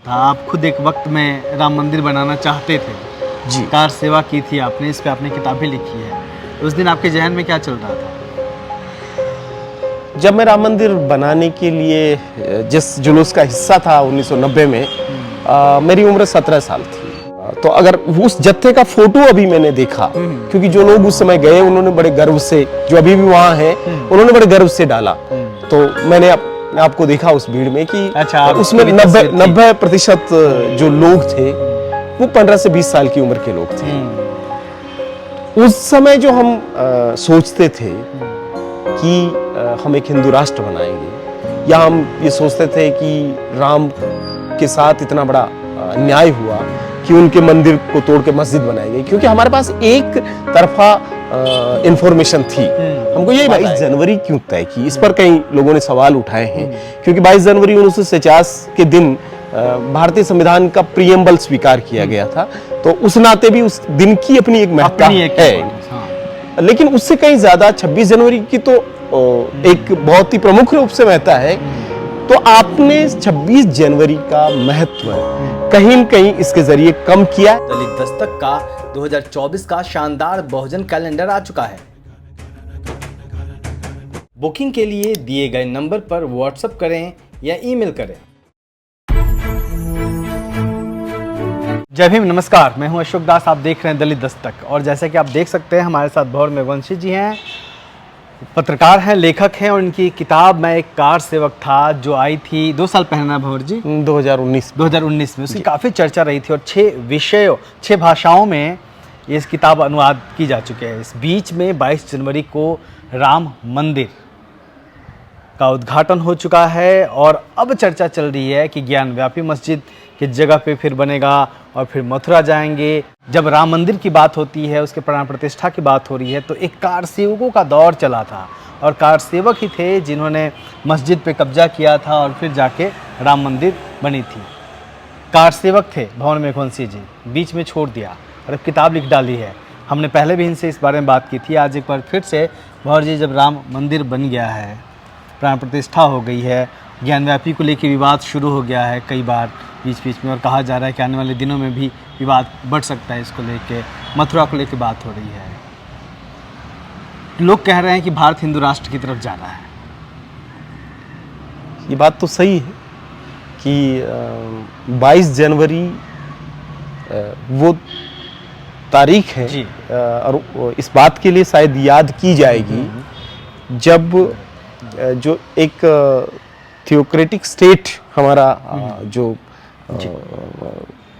था। आप खुद एक वक्त में राम मंदिर बनाना चाहते थे जी। कार सेवा की थी आपने, इस पे आपने किताबें लिखी है। उस दिन आपके जहन में क्या चल रहा था? जब मैं राम मंदिर बनाने के लिए जिस जुलूस का हिस्सा था 1990 में, मेरी उम्र 17 साल थी। तो अगर उस जत्थे का फोटो अभी मैंने देखा, क्योंकि जो लोग उस समय गए उन्होंने बड़े गर्व से, जो अभी भी वहाँ हैं, उन्होंने बड़े गर्व से डाला। तो मैंने आपको देखा उस भीड़ में कि अच्छा, उसमें 90% जो लोग थे वो 15 से 20 साल की उम्र के लोग थे। उस समय जो हम सोचते थे कि हम एक हिंदू राष्ट्र बनाएंगे, या हम ये सोचते थे कि राम के साथ इतना बड़ा अन्याय हुआ कि उनके मंदिर को तोड़ के मस्जिद बनाएंगे, क्योंकि हमारे पास एक तरफा इंफॉर्मेशन थी। हमको यही 22 जनवरी क्यों तय की, इस पर कई लोगों ने सवाल उठाए हैं। क्योंकि 22 जनवरी 1950 के दिन भारतीय संविधान का प्रीएम्बल स्वीकार किया गया था, तो उस नाते भी उस दिन की अपनी एक महत्ता है। लेकिन उससे कहीं ज्यादा 26 जनवरी की तो एक बहुत ही प्रमुख रूप से महत्ता है। तो आपने 26 जनवरी का महत्व कहीं न कहीं इसके जरिए कम किया। दलित दस्तक का 2024 का शानदार बहुजन कैलेंडर आ चुका है। बुकिंग के लिए दिए गए नंबर पर व्हाट्सएप करें या ईमेल करें। जय भीम, नमस्कार। मैं हूं अशोक दास, आप देख रहे हैं दलित दस्तक। और जैसे कि आप देख सकते हैं हमारे साथ भौर मेघवंशी जी हैं, पत्रकार हैं, लेखक हैं, और उनकी किताब मैं एक कार सेवक था जो आई थी 2 साल पहले ना भौर जी, 2019 में उसकी काफ़ी चर्चा रही थी। और 6 भाषाओं में ये इस किताब अनुवाद की जा चुकी है। इस बीच में 22 जनवरी को राम मंदिर का उद्घाटन हो चुका है और अब चर्चा चल रही है कि ज्ञानव्यापी मस्जिद किस जगह पे फिर बनेगा, और फिर मथुरा जाएंगे। जब राम मंदिर की बात होती है, उसके प्राण प्रतिष्ठा की बात हो रही है, तो एक कार सेवकों का दौर चला था और कार सेवक ही थे जिन्होंने मस्जिद पे कब्जा किया था और फिर जाके राम मंदिर बनी थी। कार सेवक थे भौर मेघवंशी जी, बीच में छोड़ दिया और अब किताब लिख डाली है। हमने पहले भी इनसे इस बारे में बात की थी। आज एक बार फिर से भौर जी, जब राम मंदिर बन गया है, प्राण प्रतिष्ठा हो गई है, ज्ञानव्यापी को लेकर विवाद शुरू हो गया है कई बार बीच में, और कहा जा रहा है कि आने वाले दिनों में भी विवाद बढ़ सकता है इसको लेके, मथुरा को लेकर बात हो रही है। लोग कह रहे हैं कि भारत हिंदू राष्ट्र की तरफ जा रहा है। ये बात तो सही है कि 22 जनवरी वो तारीख है जी। और इस बात के लिए शायद याद की जाएगी जब जो एक थियोक्रेटिक स्टेट हमारा जो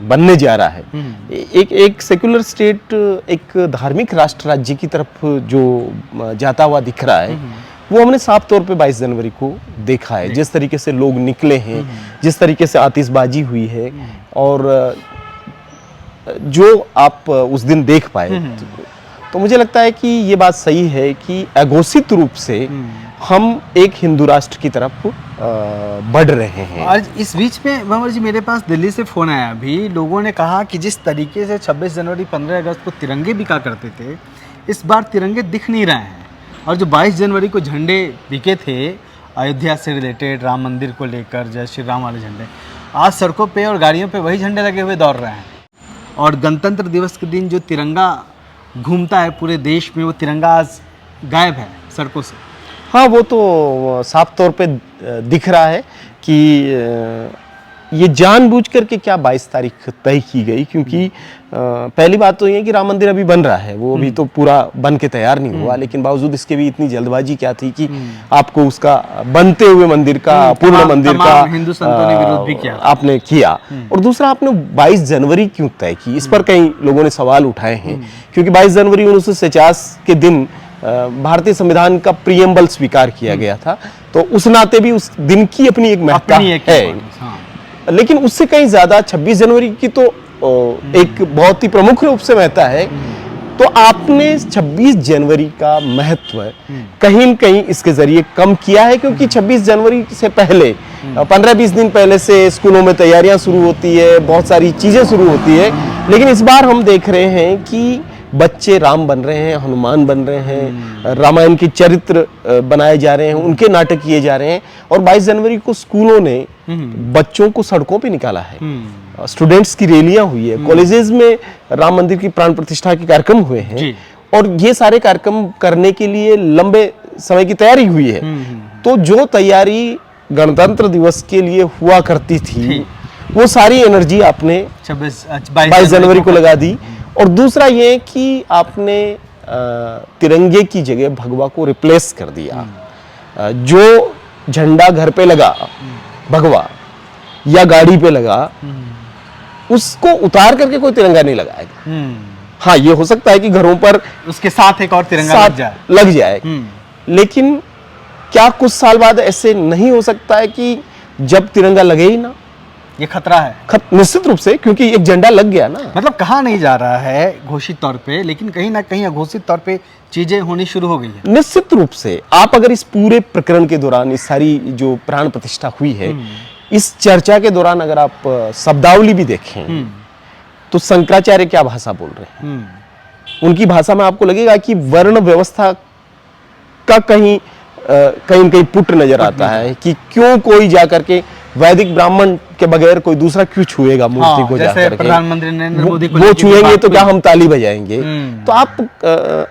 बनने जा रहा है, एक सेक्युलर स्टेट, एक धार्मिक राष्ट्र राज्य की तरफ जो जाता हुआ दिख रहा है, वो हमने साफ तौर पे 22 जनवरी को देखा है। जिस तरीके से लोग निकले हैं, जिस तरीके से आतिशबाजी हुई है, और जो आप उस दिन देख पाए, तो मुझे लगता है कि ये बात सही है कि अघोषित रूप से हम एक हिंदू राष्ट्र की तरफ बढ़ रहे हैं। आज इस बीच में भंवर जी, मेरे पास दिल्ली से फ़ोन आया अभी। लोगों ने कहा कि जिस तरीके से 26 जनवरी 15 अगस्त को तिरंगे बिका करते थे, इस बार तिरंगे दिख नहीं रहे हैं। और जो 22 जनवरी को झंडे बिके थे अयोध्या से रिलेटेड, राम मंदिर को लेकर, जय श्री राम वाले झंडे, आज सड़कों पे और गाड़ियों पे वही झंडे लगे हुए दौड़ रहे हैं। और गणतंत्र दिवस के दिन जो तिरंगा घूमता है पूरे देश में, वो तिरंगा आज गायब है सड़कों से। हाँ, वो तो साफ तौर पे दिख रहा है कि ये जानबूझ करके क्या 22 तारीख तय की गई, क्योंकि पहली बात तो ये है कि राम मंदिर अभी बन रहा है, वो अभी तो पूरा बन के तैयार नहीं हुआ, लेकिन बावजूद इसके भी इतनी जल्दबाजी क्या थी कि आपको उसका बनते हुए मंदिर का, पूर्ण मंदिर का हिंदू संतों ने विरोध भी किया, आपने किया। और दूसरा, आपने 22 जनवरी क्यों तय की, इस पर कई लोगों ने सवाल उठाए हैं। क्योंकि 22 जनवरी 1950 के दिन भारतीय संविधान का प्रीएम्बल स्वीकार किया गया था, तो उस नाते भी उस दिन की अपनी एक महत्ता है। लेकिन उससे कहीं ज्यादा 26 जनवरी की तो एक बहुत ही प्रमुख रूप से महत्ता है। तो आपने 26 जनवरी का महत्व कहीं न कहीं इसके जरिए कम किया है, क्योंकि 26 जनवरी से पहले 15-20 दिन पहले से स्कूलों में तैयारियां शुरू होती है, बहुत सारी चीजें शुरू होती है। लेकिन इस बार हम देख रहे हैं कि बच्चे राम बन रहे हैं, हनुमान बन रहे हैं, रामायण के चरित्र बनाए जा रहे हैं, उनके नाटक किए जा रहे हैं। और 22 जनवरी को स्कूलों ने बच्चों को सड़कों पे निकाला है, स्टूडेंट्स की रैलियां हुई है, कॉलेजेस में राम मंदिर की प्राण प्रतिष्ठा के कार्यक्रम हुए हैं, और ये सारे कार्यक्रम करने के लिए लंबे समय की तैयारी हुई है। तो जो तैयारी गणतंत्र दिवस के लिए हुआ करती थी, वो सारी एनर्जी आपने 22 जनवरी को लगा दी। और दूसरा ये कि आपने तिरंगे की जगह भगवा को रिप्लेस कर दिया। जो झंडा घर पे लगा भगवा या गाड़ी पे लगा, उसको उतार करके कोई तिरंगा नहीं लगाएगा। हाँ, ये हो सकता है कि घरों पर उसके साथ एक और तिरंगा लग जाए, लेकिन क्या कुछ साल बाद ऐसे नहीं हो सकता है कि जब तिरंगा लगे ही ना? ये खतरा है निश्चित रूप से, क्योंकि एक झंडा लग गया ना। मतलब कहा नहीं जा रहा है घोषित तौर पे, लेकिन कहीं ना कहीं अघोषित तौर पे चीजें होनी शुरू हो गई है। निश्चित रूप से आप अगर इस पूरे प्रकरण के दौरान, इस सारी जो प्राण प्रतिष्ठा हुई है, इस चर्चा के दौरान अगर आप शब्दावली भी देखें, तो शंकराचार्य क्या भाषा बोल रहे हैं। उनकी भाषा में आपको लगेगा कि वर्ण व्यवस्था का कहीं कहीं पुट नजर आता है, कि क्यों कोई जाकर के वैदिक ब्राह्मण के बगैर कोई दूसरा क्यों छुएगा मूर्ति को जाकर के। प्रधानमंत्री नरेंद्र मोदी को वो छुएंगे तो क्या हम ताली बजाएंगे? तो आप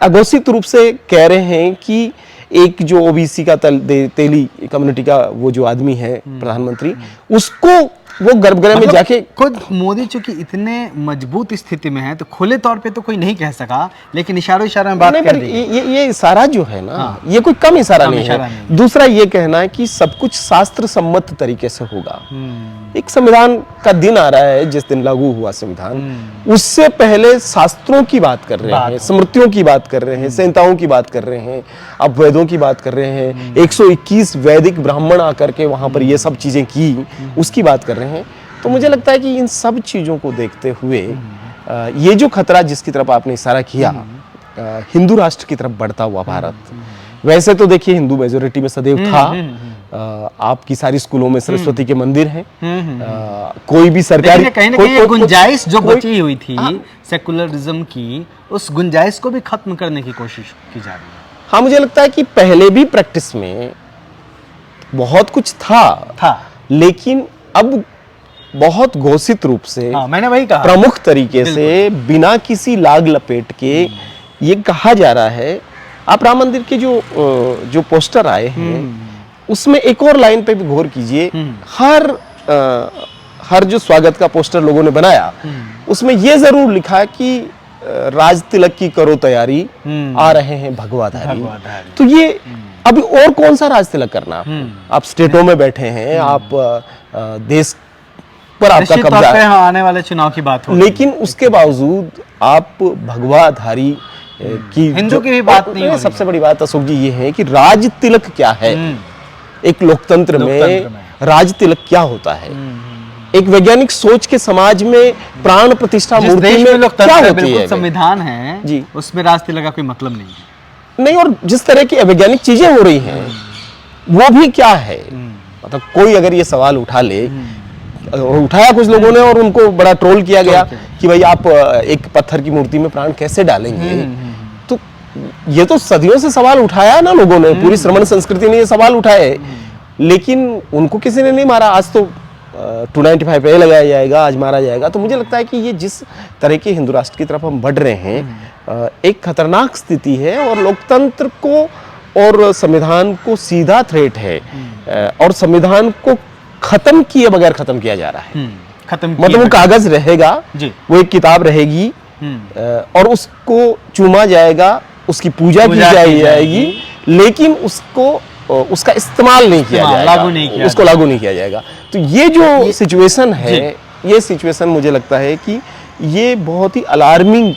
अघोषित रूप से कह रहे हैं कि एक जो ओबीसी का तेली कम्युनिटी का वो जो आदमी है प्रधानमंत्री, उसको वो गर्भगृह में जाके, खुद मोदी चूंकि इतने मजबूत स्थिति में है, तो खुले तौर पे तो कोई नहीं कह सका, लेकिन इशारों में बात कर दी। ये इशारा जो है ना, ये कोई कम इशारा नहीं है। दूसरा ये कहना है कि सब कुछ शास्त्र सम्मत तरीके से होगा। एक संविधान का दिन आ रहा है, जिस दिन लागू हुआ संविधान, उससे पहले शास्त्रों की बात कर रहे हैं, स्मृतियों की बात कर रहे हैं, संहिताओं की बात कर रहे हैं, अब वेदों की बात कर रहे हैं। 121 वैदिक ब्राह्मण आकर के वहां पर ये सब चीजें की, उसकी बात कर रहे हैं। तो मुझे लगता है कि इन सब चीजों को देखते हुए ये जो खतरा जिसकी तरफ आपने इशारा किया, हिंदू राष्ट्र की तरफ बढ़ता हुआ भारत, वैसे तो देखिए हिंदू मेजोरिटी में सदैव था। आपकी सारी स्कूलों में सरस्वती के मंदिर हैं। कोई भी सरकारी कहीं ना कहीं गुंजाइश जो बची हुई थी सेकुलरिज्म की, उस गुंजाइश को भी खत्म करने की कोशिश की जा रही है। हाँ, मुझे लगता है कि पहले भी प्रैक्टिस में बहुत कुछ था, लेकिन अब बहुत घोषित रूप से, मैंने वही कहा, प्रमुख तरीके से, बिना किसी लाग लपेट के ये कहा जा रहा है। आप राम मंदिर के जो पोस्टर आए हैं, उसमें एक और लाइन पे भी गौर कीजिए। हर जो स्वागत का पोस्टर लोगों ने बनाया, उसमें ये जरूर लिखा कि राज तिलक की करो तैयारी, आ रहे हैं भगवाधारी। तो ये अभी और कौन सा राज तिलक करना? आप स्टेटों में बैठे हैं, आप देश पर आपका कब्जा है, आने वाले चुनाव की बात हो, लेकिन उसके बावजूद आप भगवाधारी की हिंदू की भी बात नहीं हो। सबसे बड़ी बात अशोक जी ये है कि राज तिलक क्या है? एक लोकतंत्र में राज तिलक क्या होता है? एक वैज्ञानिक सोच के समाज में प्राण प्रतिष्ठा मूर्ति में क्या होती है? संविधान है जी, उसमें राज तिलक का कोई मतलब नहीं है। नहीं, और जिस तरह की वैज्ञानिक चीजें हो रही हैं, वो भी क्या है? मतलब कोई अगर ये सवाल उठा ले, उठाया कुछ लोगों ने और उनको बड़ा ट्रोल किया गया कि भाई आप एक पत्थर की मूर्ति में प्राण कैसे डालेंगे? तो ये तो सदियों से सवाल उठाया ना लोगों ने, पूरी श्रमण संस्कृति ने ये सवाल उठाए, लेकिन उनको किसी ने नहीं मारा। आज तो 295 पे लगाया जाएगा, आज मारा जाएगा। तो मुझे लगता है कि ये जिस तरह के हिंदू राष्ट्र की तरफ हम बढ़ रहे हैं, एक खतरनाक स्थिति है, और लोकतंत्र को और संविधान को सीधा थ्रेट है, और संविधान को खत्म किए बगैर खत्म किया जा रहा है। मतलब वो कागज रहेगा, वो एक किताब रहेगी, और उसको चूमा जाएगा, उसकी पूजा की जाएगी, लेकिन उसका इस्तेमाल नहीं किया जाएगा, उसको लागू नहीं किया जाएगा। तो ये जो सिचुएशन है, ये सिचुएशन मुझे लगता है कि ये बहुत ही अलार्मिंग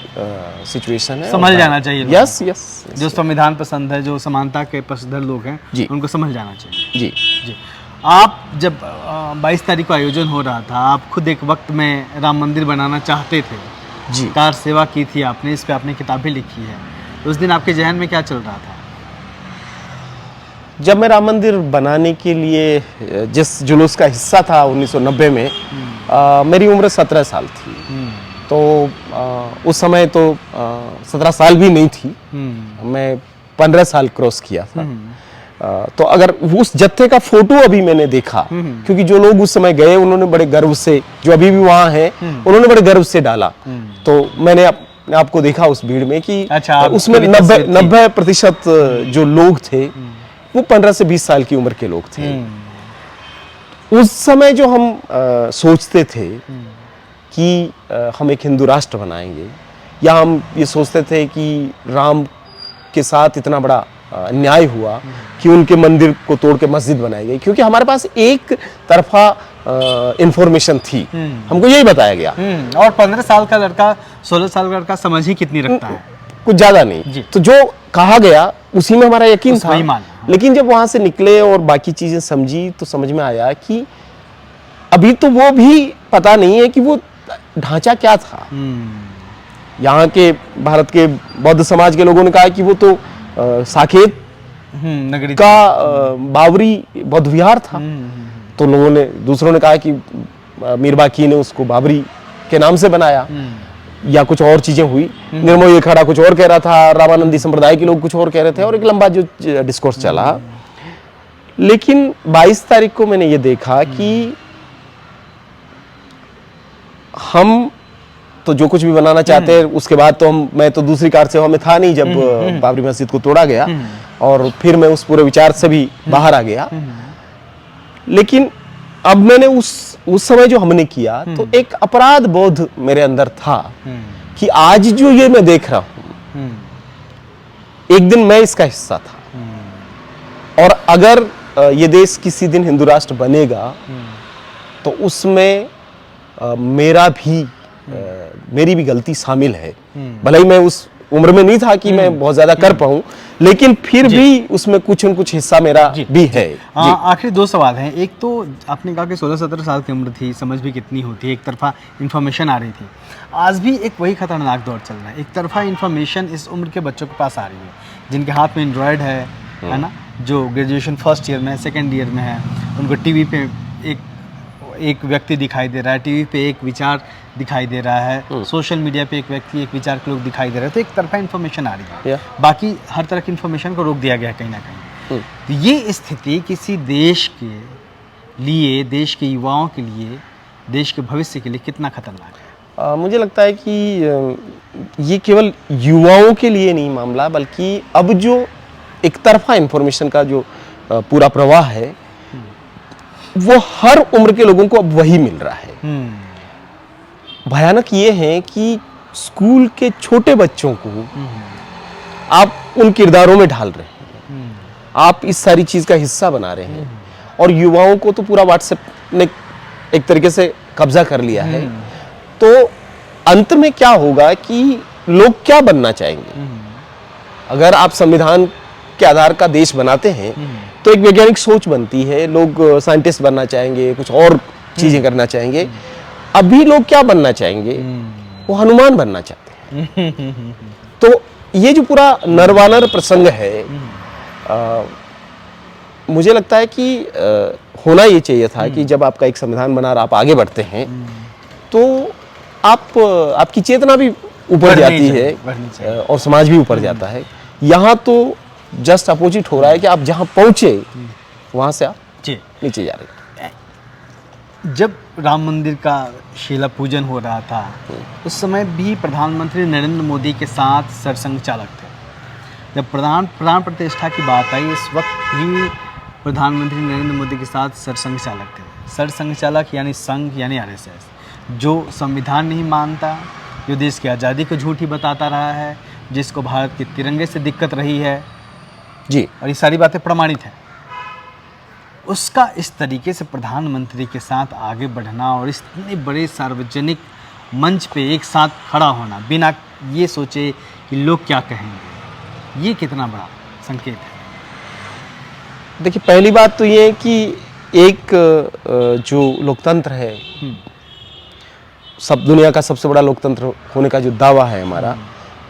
सिचुएशन है। समझ जाना चाहिए। यस, जो संविधान पसंद है, जो समानता के पसंदीदा लोग हैं, उनको समझ जाना चाहिए। जी। आप जब 22 तारीख को आयोजन हो रहा था, आप खुद एक वक्त में राम मंदिर बनाना चाहते थे जी, कार सेवा की थी आपने, इस पे आपने किताब भी लिखी है। उस दिन आपके जहन में क्या चल रहा था? जब मैं राम मंदिर बनाने के लिए जिस जुलूस का हिस्सा था 1990 में, मेरी उम्र 17 साल थी। तो उस समय तो 17 साल भी नहीं थी, मैं 15 साल क्रॉस किया था। तो अगर उस जत्थे का फोटो अभी मैंने देखा, क्योंकि जो लोग उस समय गए उन्होंने बड़े गर्व से, जो अभी भी वहां हैं, उन्होंने बड़े गर्व से डाला। तो मैंने आपको देखा उस भीड़ में कि उसमें 90% जो लोग थे वो 15 से 20 साल की उम्र के लोग थे। उस समय जो हम सोचते थे कि हम एक हिंदू राष्ट्र बनाएंगे, या हम ये सोचते थे कि राम के साथ इतना बड़ा अन्याय हुआ कि उनके मंदिर को तोड़ के मस्जिद बनाई गई, क्योंकि हमारे पास एक तरफा इंफॉर्मेशन थी, हमको यही बताया गया। और 15 साल का लड़का 16 साल का लड़का समझ ही कितनी रखता है, कुछ ज्यादा नहीं। तो जो कहा गया उसी में हमारा यकीन था। लेकिन जब वहां से निकले और बाकी चीजें समझी तो समझ में आया कि अभी तो वो भी पता नहीं है कि वो ढांचा क्या था। यहाँ के भारत के बौद्ध समाज के लोगों ने कहा कि वो तो साकेत नगरी का बाबरी बौद्ध विहार था। तो लोगों ने, दूसरों ने कहा कि मीरबाकी ने उसको बाबरी के नाम से बनाया, या कुछ और चीजें हुई। निर्मोही अखाड़ा कुछ और कह रहा था, रामानंदी संप्रदाय के लोग कुछ और कह रहे थे, और एक लंबा जो डिस्कोर्स चला। लेकिन 22 तारीख को मैंने ये देखा कि हम तो जो कुछ भी बनाना चाहते हैं, उसके बाद तो मैं तो दूसरी कार सेवा में था नहीं जब बाबरी मस्जिद को तोड़ा गया, और फिर मैं उस पूरे विचार से भी बाहर आ गया। लेकिन अब मैंने उस समय जो हमने किया, तो एक अपराध बोध मेरे अंदर था कि आज जो ये मैं देख रहा हूं, एक दिन मैं इसका हिस्सा था। और अगर ये देश किसी दिन हिंदू राष्ट्र बनेगा तो उसमें मेरी भी गलती शामिल है। भले ही मैं उस उम्र में नहीं था कि मैं बहुत ज्यादा कर पाऊं, लेकिन फिर भी उसमें कुछ न कुछ हिस्सा मेरा भी है। आखिरी 2 सवाल हैं। एक तो आपने कहा कि 16-17 साल की उम्र थी, समझ भी कितनी होती है, एक तरफा इन्फॉर्मेशन आ रही थी। आज भी एक वही खतरनाक दौर चल रहा है, एक तरफा इन्फॉर्मेशन इस उम्र के बच्चों के पास आ रही है, जिनके हाथ में एंड्रॉयड है ना, जो ग्रेजुएशन फर्स्ट ईयर में है, सेकेंड ईयर में है। उनको टीवी पे एक व्यक्ति दिखाई दे रहा है, टीवी पे एक विचार दिखाई दे रहा है, सोशल मीडिया पे एक व्यक्ति एक विचार के लोग दिखाई दे रहे हैं। तो एक तरफा इन्फॉर्मेशन आ रही है, बाकी हर तरह की इन्फॉर्मेशन को रोक दिया गया है कहीं ना कहीं। तो ये स्थिति किसी देश के लिए, देश के युवाओं के लिए, देश के भविष्य के लिए कितना खतरनाक है? मुझे लगता है कि ये केवल युवाओं के लिए नहीं मामला, बल्कि अब जो एक तरफा इन्फॉर्मेशन का जो पूरा प्रवाह है, वो हर उम्र के लोगों को अब वही मिल रहा है। भयानक ये है कि स्कूल के छोटे बच्चों को आप उन किरदारों में ढाल रहे हैं, आप इस सारी चीज का हिस्सा बना रहे हैं, और युवाओं को तो पूरा व्हाट्सएप ने एक तरीके से कब्जा कर लिया है। तो अंत में क्या होगा कि लोग क्या बनना चाहेंगे? अगर आप संविधान के आधार का देश बनाते हैं तो एक वैज्ञानिक सोच बनती है, लोग साइंटिस्ट बनना चाहेंगे, कुछ और चीजें करना चाहेंगे। अभी लोग क्या बनना चाहेंगे? वो हनुमान बनना चाहते हैं। तो ये जो पूरा नरवानर प्रसंग है, मुझे लगता है कि होना ये चाहिए था कि जब आपका एक संविधान बना और आप आगे बढ़ते हैं, तो आपकी चेतना भी ऊपर जाती है और समाज भी ऊपर जाता है। यहाँ तो जस्ट अपोजिट हो रहा है कि आप जहाँ पहुंचे वहां से आप नीचे जा रहे हैं। जब राम मंदिर का शिला पूजन हो रहा था, उस समय भी प्रधानमंत्री नरेंद्र मोदी के साथ सरसंघ चालक थे। जब प्राण प्रतिष्ठा की बात आई, इस वक्त भी प्रधानमंत्री नरेंद्र मोदी के साथ सरसंघ चालक थे। सरसंघ चालक यानी संघ यानी आरएसएस, जो संविधान नहीं मानता, जो देश की आज़ादी को झूठी बताता रहा है, जिसको भारत के तिरंगे से दिक्कत रही है जी, और ये सारी बातें प्रमाणित हैं। उसका इस तरीके से प्रधानमंत्री के साथ आगे बढ़ना और इतने बड़े सार्वजनिक मंच पे एक साथ खड़ा होना बिना ये सोचे कि लोग क्या कहेंगे, ये कितना बड़ा संकेत है। देखिए, पहली बात तो ये है कि एक जो लोकतंत्र है, सब दुनिया का सबसे बड़ा लोकतंत्र होने का जो दावा है हमारा,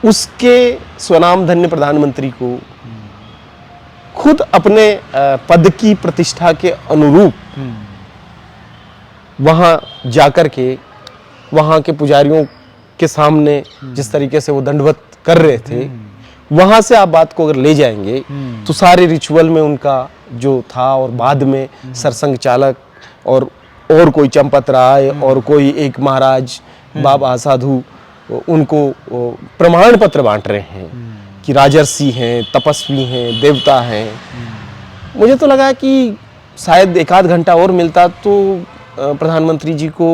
उसके स्वनामधन्य प्रधानमंत्री को खुद अपने पद की प्रतिष्ठा के अनुरूप वहां जाकर के वहां के पुजारियों के सामने जिस तरीके से वो दंडवत कर रहे थे, वहां से आप बात को अगर ले जाएंगे तो सारे रिचुअल में उनका जो था, और बाद में सरसंघ चालक और कोई चंपत राय और कोई एक महाराज बाबा साधु उनको प्रमाण पत्र बांट रहे हैं कि राजर्षि हैं, तपस्वी हैं, देवता हैं। मुझे तो लगा कि शायद एक आध घंटा और मिलता तो प्रधानमंत्री जी को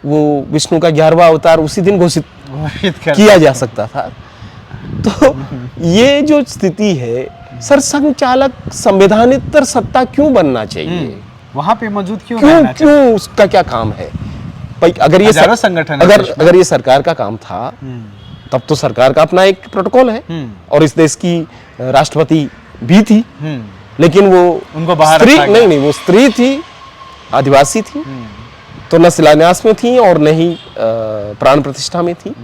वो विष्णु का 11वां अवतार उसी दिन घोषित किया जा सकता था। तो ये जो स्थिति है, सरसंघ चालक संवैधानिक सत्ता क्यों बनना चाहिए? वहां पे मौजूद क्यों उसका क्या काम है भाई? अगर ये संगठन अगर ये सरकार का काम था तब तो सरकार का अपना एक प्रोटोकॉल है, और इस देश की राष्ट्रपति भी थी, लेकिन वो उनको बाहर स्त्री नहीं, वो स्त्री थी, आदिवासी थी, तो न शिलान्यास में थी और न ही प्राण प्रतिष्ठा में थी।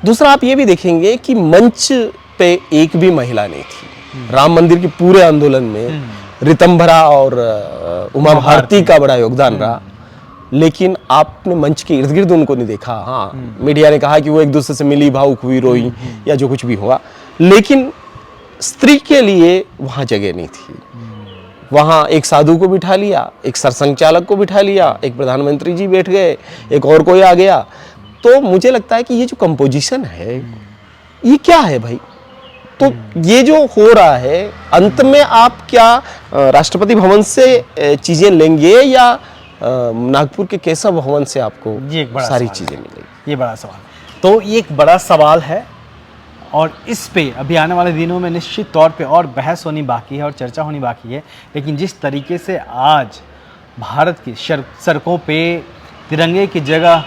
दूसरा आप ये भी देखेंगे कि मंच पे एक भी महिला नहीं थी। राम मंदिर के पूरे आंदोलन में ऋतंभरा और उमा भारती का बड़ा योगदान रहा, लेकिन आपने मंच के इर्द गिर्द उनको नहीं देखा। हाँ, मीडिया ने कहा कि वो एक दूसरे से मिली, भावुक हुई, रोई या जो कुछ भी हुआ, लेकिन स्त्री के लिए वहां जगह नहीं थी। वहां एक साधु को बिठा लिया, एक सरसंघ चालक को बिठा लिया, एक प्रधानमंत्री जी बैठ गए, एक और कोई आ गया। तो मुझे लगता है कि ये जो कंपोजिशन है, ये क्या है भाई? तो ये जो हो रहा है, अंत में आप क्या राष्ट्रपति भवन से चीजें लेंगे या नागपुर के केशव भवन से आपको सारी चीजें मिलेंगी? ये बड़ा सवाल। तो ये एक बड़ा सवाल है, और इस पे अभी आने वाले दिनों में निश्चित तौर पे और बहस होनी बाकी है और चर्चा होनी बाकी है। लेकिन जिस तरीके से आज भारत की सड़कों पे तिरंगे की जगह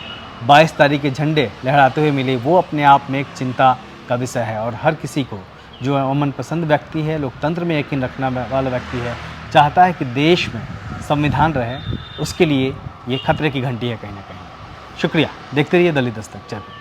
22 तारीख के झंडे लहराते हुए मिले, वो अपने आप में एक चिंता का विषय है। और हर किसी को जो अमन पसंद व्यक्ति है, लोकतंत्र में यकीन रखना वाला व्यक्ति है, चाहता है कि देश में संविधान रहे, उसके लिए ये खतरे की घंटी है कहीं ना कहीं। शुक्रिया, देखते रहिए दलित दस्तक। जय हिंद।